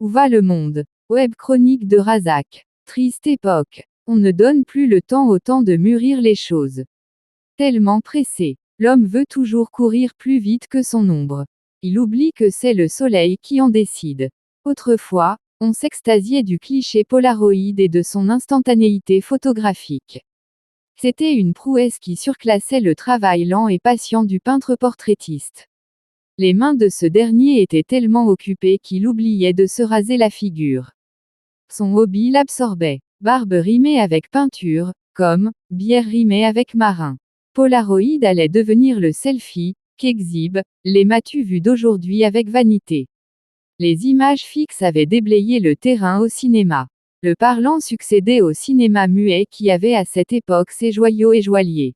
Où va le monde? Web chronique de Razak. Triste époque. On ne donne plus le temps au temps de mûrir les choses. Tellement pressé. L'homme veut toujours courir plus vite que son ombre. Il oublie que c'est le soleil qui en décide. Autrefois, on s'extasiait du cliché Polaroid et de son instantanéité photographique. C'était une prouesse qui surclassait le travail lent et patient du peintre portraitiste. Les mains de ce dernier étaient tellement occupées qu'il oubliait de se raser la figure. Son hobby l'absorbait. Barbe rimait avec peinture, comme bière rimait avec marin. Polaroid allait devenir le selfie qu'exhibe les m'as-tu vu d'aujourd'hui avec vanité. Les images fixes avaient déblayé le terrain au cinéma. Le parlant succédait au cinéma muet qui avait à cette époque ses joyaux et joailliers.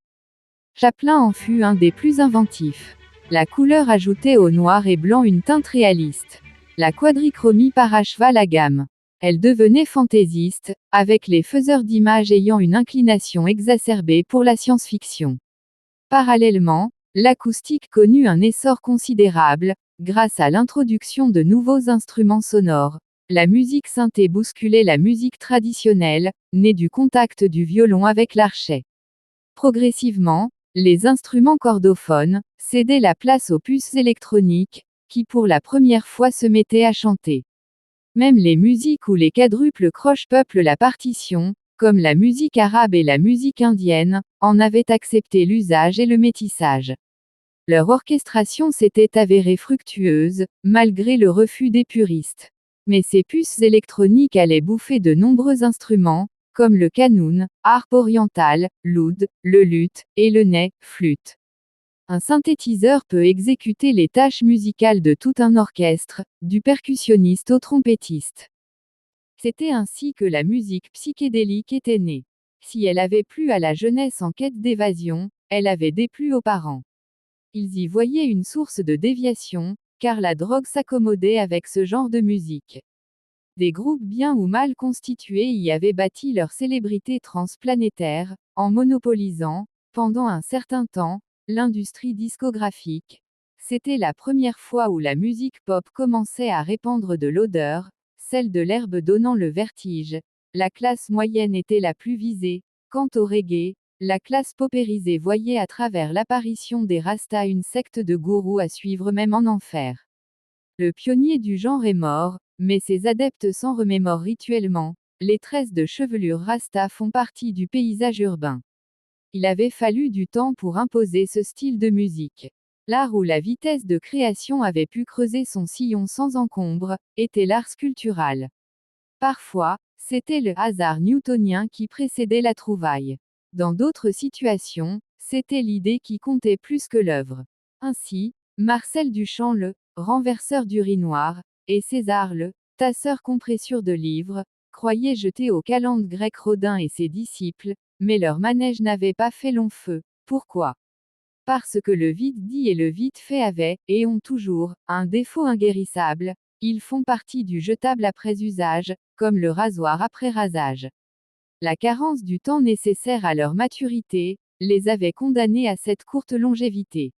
Chaplin en fut un des plus inventifs. La couleur ajoutait au noir et blanc une teinte réaliste. La quadrichromie paracheva la gamme. Elle devenait fantaisiste, avec les faiseurs d'images ayant une inclination exacerbée pour la science-fiction. Parallèlement, l'acoustique connut un essor considérable, grâce à l'introduction de nouveaux instruments sonores. La musique synthé bousculait la musique traditionnelle, née du contact du violon avec l'archet. Progressivement, les instruments chordophones cédaient la place aux puces électroniques, qui pour la première fois se mettaient à chanter. Même les musiques où les quadruples croches peuplent la partition, comme la musique arabe et la musique indienne, en avaient accepté l'usage et le métissage. Leur orchestration s'était avérée fructueuse, malgré le refus des puristes. Mais ces puces électroniques allaient bouffer de nombreux instruments, comme le qanun, harpe orientale, l'oud, le luth, et le ney, flûte. Un synthétiseur peut exécuter les tâches musicales de tout un orchestre, du percussionniste au trompettiste. C'était ainsi que la musique psychédélique était née. Si elle avait plu à la jeunesse en quête d'évasion, elle avait déplu aux parents. Ils y voyaient une source de déviation, car la drogue s'accommodait avec ce genre de musique. Des groupes bien ou mal constitués y avaient bâti leur célébrité transplanétaire, en monopolisant, pendant un certain temps, l'industrie discographique. C'était la première fois où la musique pop commençait à répandre de l'odeur, celle de l'herbe donnant le vertige. La classe moyenne était la plus visée. Quant au reggae, la classe paupérisée voyait à travers l'apparition des Rastas une secte de gourous à suivre même en enfer. Le pionnier du genre est mort, mais ses adeptes s'en remémorent rituellement. Les tresses de chevelure Rasta font partie du paysage urbain. Il avait fallu du temps pour imposer ce style de musique. L'art où la vitesse de création avait pu creuser son sillon sans encombre, était l'art sculptural. Parfois, c'était le hasard newtonien qui précédait la trouvaille. Dans d'autres situations, c'était l'idée qui comptait plus que l'œuvre. Ainsi, Marcel Duchamp le renverseur d'urinoir, et César le tasseur compressure de livres, croyaient jeter aux calendes grecques Rodin et ses disciples, mais leur manège n'avait pas fait long feu. Pourquoi? Parce que le vite dit et le vite fait avaient, et ont toujours, un défaut inguérissable, ils font partie du jetable après usage, comme le rasoir après rasage. La carence du temps nécessaire à leur maturité, les avait condamnés à cette courte longévité.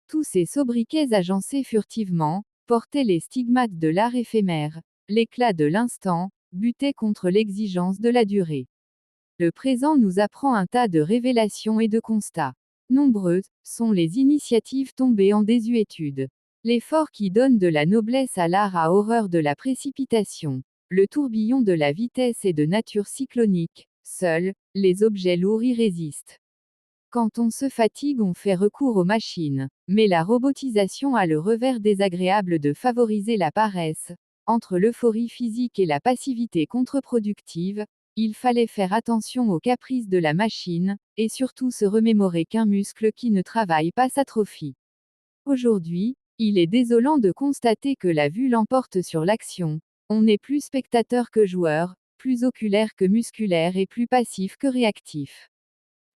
Tous ces sobriquets agencés furtivement, portaient les stigmates de l'art éphémère. L'éclat de l'instant, butait contre l'exigence de la durée. Le présent nous apprend un tas de révélations et de constats. Nombreuses sont les initiatives tombées en désuétude. L'effort qui donne de la noblesse à l'art a horreur de la précipitation. Le tourbillon de la vitesse est de nature cyclonique. Seuls, les objets lourds y résistent. Quand on se fatigue, on fait recours aux machines. Mais la robotisation a le revers désagréable de favoriser la paresse. Entre l'euphorie physique et la passivité contre-productive, il fallait faire attention aux caprices de la machine, et surtout se remémorer qu'un muscle qui ne travaille pas s'atrophie. Aujourd'hui, il est désolant de constater que la vue l'emporte sur l'action. On n'est plus spectateur que joueur, plus oculaire que musculaire et plus passif que réactif.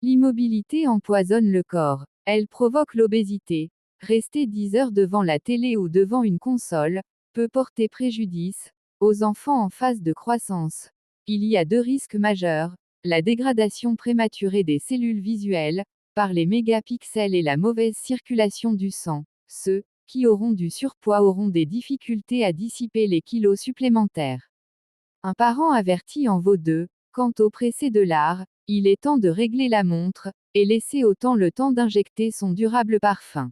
L'immobilité empoisonne le corps. Elle provoque l'obésité. Rester 10 heures devant la télé ou devant une console peut porter préjudice aux enfants en phase de croissance. Il y a deux risques majeurs, la dégradation prématurée des cellules visuelles, par les mégapixels et la mauvaise circulation du sang. Ceux qui auront du surpoids auront des difficultés à dissiper les kilos supplémentaires. Un parent averti en vaut deux. Quant au pressé de l'art, il est temps de régler la montre, et laisser au temps le temps d'injecter son durable parfum.